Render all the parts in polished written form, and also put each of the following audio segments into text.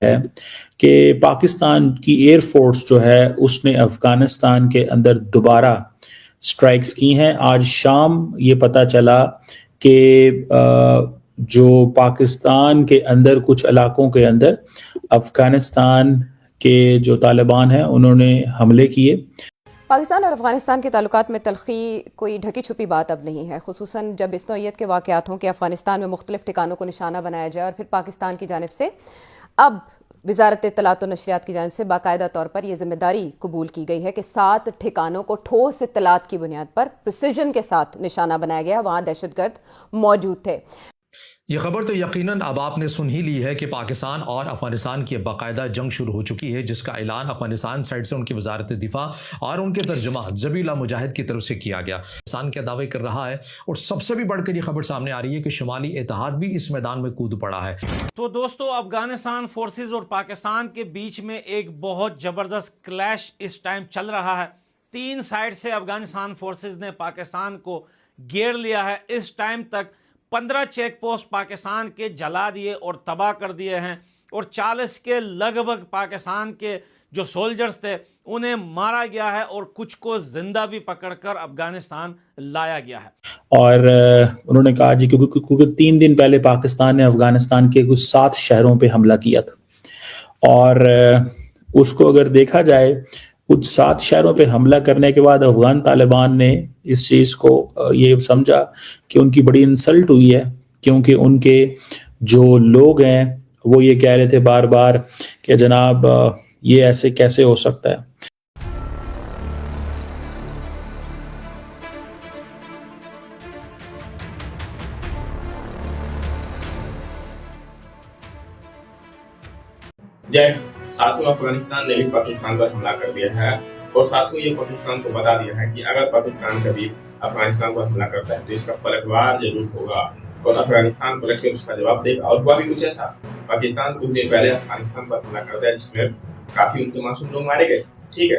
है कि पाकिस्तान की एयरफोर्स जो है उसने अफगानिस्तान के अंदर दोबारा स्ट्राइक्स की हैं। आज शाम ये पता चला कि जो पाकिस्तान के अंदर कुछ इलाकों के अंदर अफगानिस्तान के जो तालिबान हैं उन्होंने हमले किए। पाकिस्तान और अफगानिस्तान के ताल्लुकात में तलखी कोई ढकी छुपी बात अब नहीं है, खुसूसन जब इस नौइयत के वाक़यात हों कि अफगानिस्तान में मुख्तलिफ ठिकानों को निशाना बनाया जाए और फिर पाकिस्तान की जानिब से अब वजारत इत्तलात व नशरियात की जानिब से बाकायदा तौर पर यह जिम्मेदारी कबूल की गई है कि 7 ठिकानों को ठोस इत्तलात की बुनियाद पर प्रिसिजन के साथ निशाना बनाया गया, वहाँ दहशतगर्द मौजूद थे। ये खबर तो यकीनन अब आपने सुन ही ली है कि पाकिस्तान और अफगानिस्तान की बाकायदा जंग शुरू हो चुकी है, जिसका ऐलान अफगानिस्तान साइड से उनकी वजारत दिफा और उनके तर्जुमा ज़बीउल्लाह मुजाहिद की तरफ से किया गया। पाकिस्तान क्या दावे कर रहा है और सबसे भी बढ़कर ये खबर सामने आ रही है कि शुमाली इत्तेहाद भी इस मैदान में कूद पड़ा है। तो दोस्तों, अफगानिस्तान फोर्सेज और पाकिस्तान के बीच में एक बहुत ज़बरदस्त क्लैश इस टाइम चल रहा है। 3 साइड से अफगानिस्तान फोर्सेज ने पाकिस्तान को घेर लिया है। इस टाइम तक 15 चेक पोस्ट पाकिस्तान के जला दिए और तबाह कर दिए हैं और 40 के लगभग पाकिस्तान के जो सोल्जर्स थे उन्हें मारा गया है और कुछ को जिंदा भी पकड़कर अफगानिस्तान लाया गया है। और उन्होंने कहा जी क्योंकि 3 दिन पहले पाकिस्तान ने अफगानिस्तान के कुछ 7 शहरों पे हमला किया था और उसको अगर देखा जाए कुछ 7 शहरों पे हमला करने के बाद अफगान तालिबान ने इस चीज़ को ये समझा कि उनकी बड़ी इंसल्ट हुई है, क्योंकि उनके जो लोग हैं वो ये कह रहे थे बार बार कि जनाब ये ऐसे कैसे हो सकता है। जय साथियों, अफगानिस्तान ने भी पाकिस्तान पर हमला कर दिया है और साथियों ये पाकिस्तान को बता दिया है कि अगर पाकिस्तान कभी अफगानिस्तान पर हमला करता है तो इसका पलटवार जरूर होगा और अफगानिस्तान पलट कर उसका जवाब देगा। और हुआ भी कुछ ऐसा, पाकिस्तान कुछ दिन पहले अफगानिस्तान पर हमला करता है जिसमें काफी उनके मासूम लोग मारे गए, ठीक है,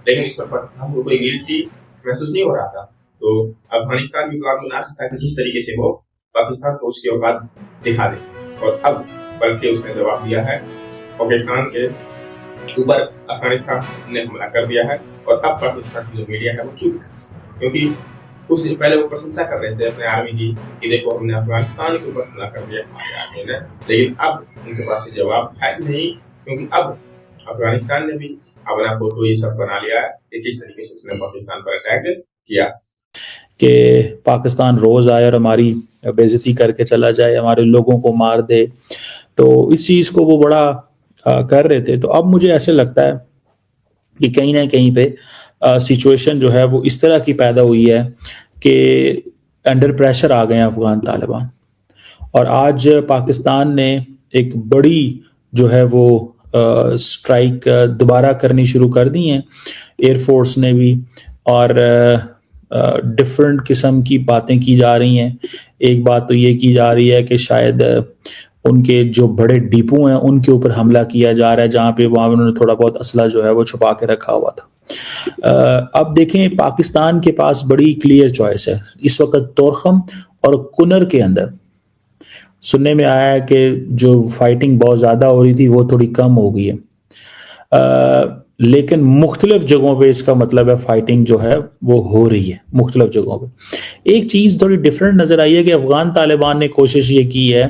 लेकिन इस पर पाकिस्तान को कोई गिल्टी महसूस नहीं हो रहा था। तो अफगानिस्तान भी प्लान बना रहा था कि किस तरीके से वो पाकिस्तान को उसके औकात दिखा दे और अब बल्कि उसने जवाब दिया है। पाकिस्तान के ऊपर अफगानिस्तान ने हमला कर दिया है और अब पाकिस्तान की जो मीडिया है वो चुप है, क्योंकि कुछ दिन पहले वो प्रशंसा कर रहे थे अपने आर्मी की कि देखो हमने अफगानिस्तान के ऊपर हमला कर दिया हमारे आर्मी ने, लेकिन अब उनके पास से जवाब है नहीं, क्योंकि अब अफगानिस्तान ने भी अपना फोटो ये सब बना लिया है कि किस तरीके से उसने पाकिस्तान पर अटैक किया। कि पाकिस्तान रोज आए और हमारी बेइज्जती करके चला जाए, हमारे लोगों को मार दे, तो इस चीज को वो बड़ा कर रहे थे। तो अब मुझे ऐसे लगता है कि कहीं ना कहीं पे सिचुएशन जो है वो इस तरह की पैदा हुई है कि अंडर प्रेशर आ गए हैं अफगान तालिबान और आज पाकिस्तान ने एक बड़ी जो है वो स्ट्राइक दोबारा करनी शुरू कर दी है एयरफोर्स ने भी, और डिफरेंट किस्म की बातें की जा रही हैं। एक बात तो ये की जा रही है कि शायद उनके जो बड़े डिपो हैं उनके ऊपर हमला किया जा रहा है, जहाँ पे वहाँ उन्होंने थोड़ा बहुत असला जो है वो छुपा के रखा हुआ था। अब देखें, पाकिस्तान के पास बड़ी क्लियर चॉइस है इस वक्त। तोरखम और कुनर के अंदर सुनने में आया है कि जो फाइटिंग बहुत ज़्यादा हो रही थी वो थोड़ी कम हो गई है, लेकिन मुख्तलिफ जगहों पे इसका मतलब है फाइटिंग जो है वो हो रही है मुख्तलिफ जगहों पे। एक चीज़ थोड़ी डिफरेंट नज़र आई है कि अफगान तालिबान ने कोशिश ये की है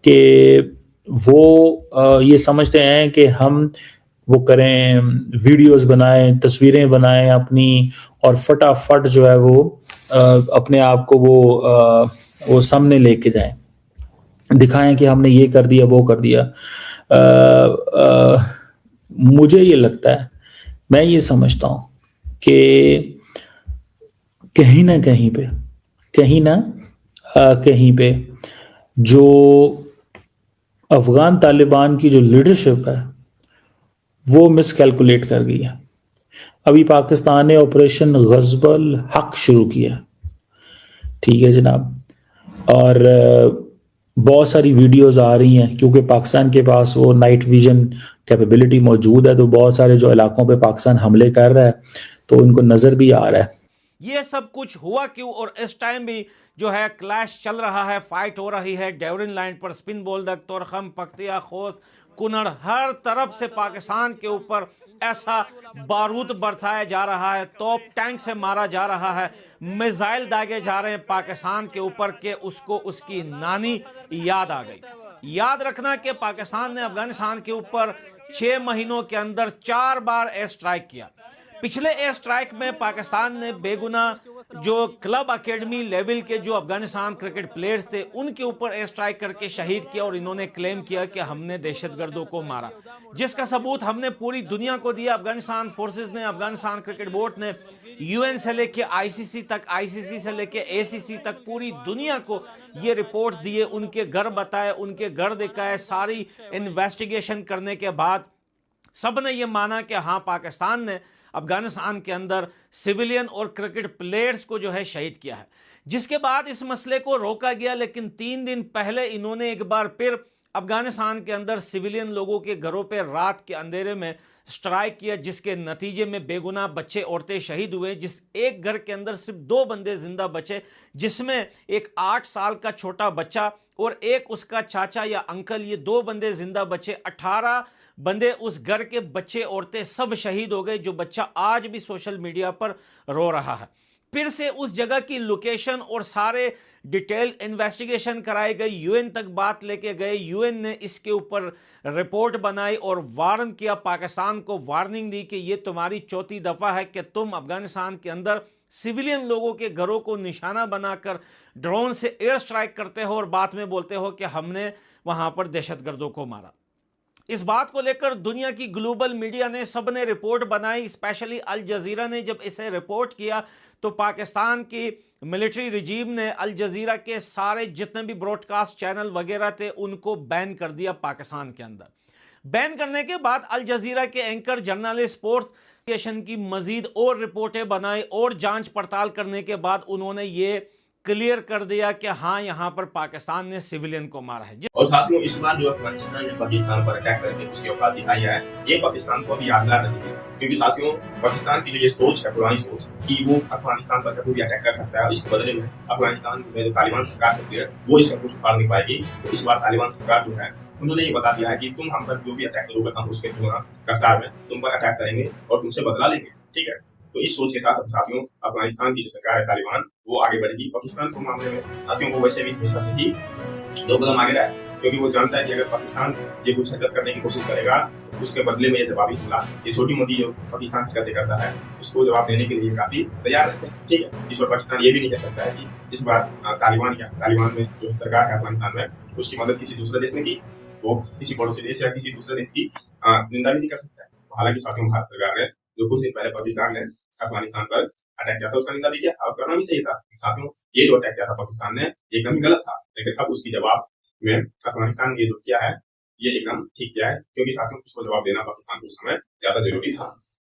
कि वो ये समझते हैं कि हम वो करें, वीडियोस बनाएं, तस्वीरें बनाएं अपनी, और फटाफट जो है वो अपने आप को वो सामने लेके जाएं, दिखाएं कि हमने ये कर दिया वो कर दिया। मुझे ये लगता है, मैं ये समझता हूँ कि कहीं ना कहीं पे जो अफगान तालिबान की जो लीडरशिप है वो मिसकैलकुलेट कर गई है। अभी पाकिस्तान ने ऑपरेशन गज़बल हक शुरू किया, ठीक है जनाब, और बहुत सारी वीडियोस आ रही हैं क्योंकि पाकिस्तान के पास वो नाइट विजन कैपेबिलिटी मौजूद है, तो बहुत सारे जो इलाकों पे पाकिस्तान हमले कर रहा है तो उनको नज़र भी आ रहा है। ये सब कुछ हुआ क्यों और इस टाइम भी जो है क्लैश चल रहा है, फाइट हो रही है डेवरिन लाइन पर, स्पिन बोल्दक, तोरखम, पख्तिया, खोस्त, कुनड़, हर तरफ से पाकिस्तान के ऊपर ऐसा बारूद बरसाया जा रहा है, तोप टैंक से मारा जा रहा है, मिसाइल दागे जा रहे हैं पाकिस्तान के ऊपर के उसको उसकी नानी याद आ गई। याद रखना कि पाकिस्तान ने अफगानिस्तान के ऊपर 6 महीनों के अंदर 4 बार एयर स्ट्राइक किया। पिछले एयर स्ट्राइक में पाकिस्तान ने बेगुना जो क्लब एकेडमी लेवल के जो अफगानिस्तान क्रिकेट प्लेयर्स थे उनके ऊपर एयर स्ट्राइक करके शहीद किया और इन्होंने क्लेम किया कि हमने दहशतगर्दों को मारा, जिसका सबूत हमने पूरी दुनिया को दिया। अफगानिस्तान फोर्सेस ने, अफगानिस्तान क्रिकेट बोर्ड ने, यूएन से लेके आईसीसी तक, आईसीसी से लेके एसीसी तक पूरी दुनिया को ये रिपोर्ट दिए, उनके घर बताए, उनके घर दिखाए। सारी इन्वेस्टिगेशन करने के बाद सबने ये माना कि हाँ, पाकिस्तान ने अफगानिस्तान के अंदर सिविलियन और क्रिकेट प्लेयर्स को जो है शहीद किया है, जिसके बाद इस मसले को रोका गया। लेकिन 3 दिन पहले इन्होंने एक बार फिर अफगानिस्तान के अंदर सिविलियन लोगों के घरों पे रात के अंधेरे में स्ट्राइक किया, जिसके नतीजे में बेगुनाह बच्चे औरतें शहीद हुए। जिस एक घर के अंदर सिर्फ 2 बंदे जिंदा बचे, जिसमें एक 8 साल का छोटा बच्चा और एक उसका चाचा या अंकल, ये 2 बंदे जिंदा बचे। 18 बंदे उस घर के बच्चे औरतें सब शहीद हो गए। जो बच्चा आज भी सोशल मीडिया पर रो रहा है। फिर से उस जगह की लोकेशन और सारे डिटेल इन्वेस्टिगेशन कराई गई, यूएन तक बात लेके गए, यूएन ने इसके ऊपर रिपोर्ट बनाई और वार्न किया, पाकिस्तान को वार्निंग दी कि ये तुम्हारी 4थी दफ़ा है कि तुम अफगानिस्तान के अंदर सिविलियन लोगों के घरों को निशाना बनाकर ड्रोन से एयर स्ट्राइक करते हो और बाद में बोलते हो कि हमने वहां पर दहशतगर्दों को मारा। इस बात को लेकर दुनिया की ग्लोबल मीडिया ने, सबने रिपोर्ट बनाई। स्पेशली अल जजीरा ने जब इसे रिपोर्ट किया तो पाकिस्तान की मिलिट्री रिजीम ने अल जजीरा के सारे जितने भी ब्रॉडकास्ट चैनल वगैरह थे उनको बैन कर दिया पाकिस्तान के अंदर। बैन करने के बाद अल जजीरा के एंकर जर्नलिस्ट स्पोर्ट्स की मजीद और रिपोर्टें बनाई और जांच पड़ताल करने के बाद उन्होंने ये क्लियर कर दिया कि हाँ, यहाँ पर पाकिस्तान ने सिविलियन को मारा है। और साथियों, इस बार जो अफगानिस्तान ने पाकिस्तान पर अटैक करके उसकी औकात दिखाई है, ये पाकिस्तान को भी यादगार रहेगी। क्योंकि साथियों, पाकिस्तान की जो ये सोच है, पुरानी सोच कि वो अफगानिस्तान पर कभी भी अटैक कर सकता है और इसके बदले में अफगानिस्तान में जो तालिबान सरकार चलती है वो इसका कुछ उखाड़ नहीं पाएगी। तो इस बार तालिबान सरकार जो है उन्होंने ये बता दिया है कि तुम हम पर जो भी अटैक करोगे हम उसके रफ्तार में तुम पर अटैक करेंगे और तुमसे बदला लेंगे। ठीक है, तो इस सोच के साथ साथियों अफगानिस्तान की जो सरकार है तालिबान वो आगे बढ़ेगी। पाकिस्तान के मामले में साथियों को वैसे भी हमेशा से ही 2 कदम आगे रहा है, क्योंकि वो जानता है कि अगर पाकिस्तान ये कुछ हरकत करने की कोशिश करेगा तो उसके बदले में ये जवाबी हमला, ये छोटी मोटी जो पाकिस्तान हरकतें करता है उसको जवाब देने के लिए काफी तैयार रहते हैं। ठीक है, इस पर पाकिस्तान ये भी नहीं कह सकता है कि इस बार तालिबान में जो सरकार है अफगानिस्तान में उसकी मदद किसी दूसरे देश ने की, वो किसी पड़ोसी देश या किसी दूसरे देश की निंदा भी नहीं कर सकता है। हालांकि साथियों भारत सरकार ने जो कुछ दिन पहले पाकिस्तान ने अफगानिस्तान पर अटैक किया था उसका निंदा भी किया था और करना भी चाहिए था। साथियों, ये जो अटैक किया था पाकिस्तान ने एकदम गलत था, लेकिन अब उसकी जवाब में अफगानिस्तान ने जो किया है ये एकदम ठीक किया है, क्योंकि साथियों उसको जवाब देना पाकिस्तान को उस समय ज्यादा जरूरी था।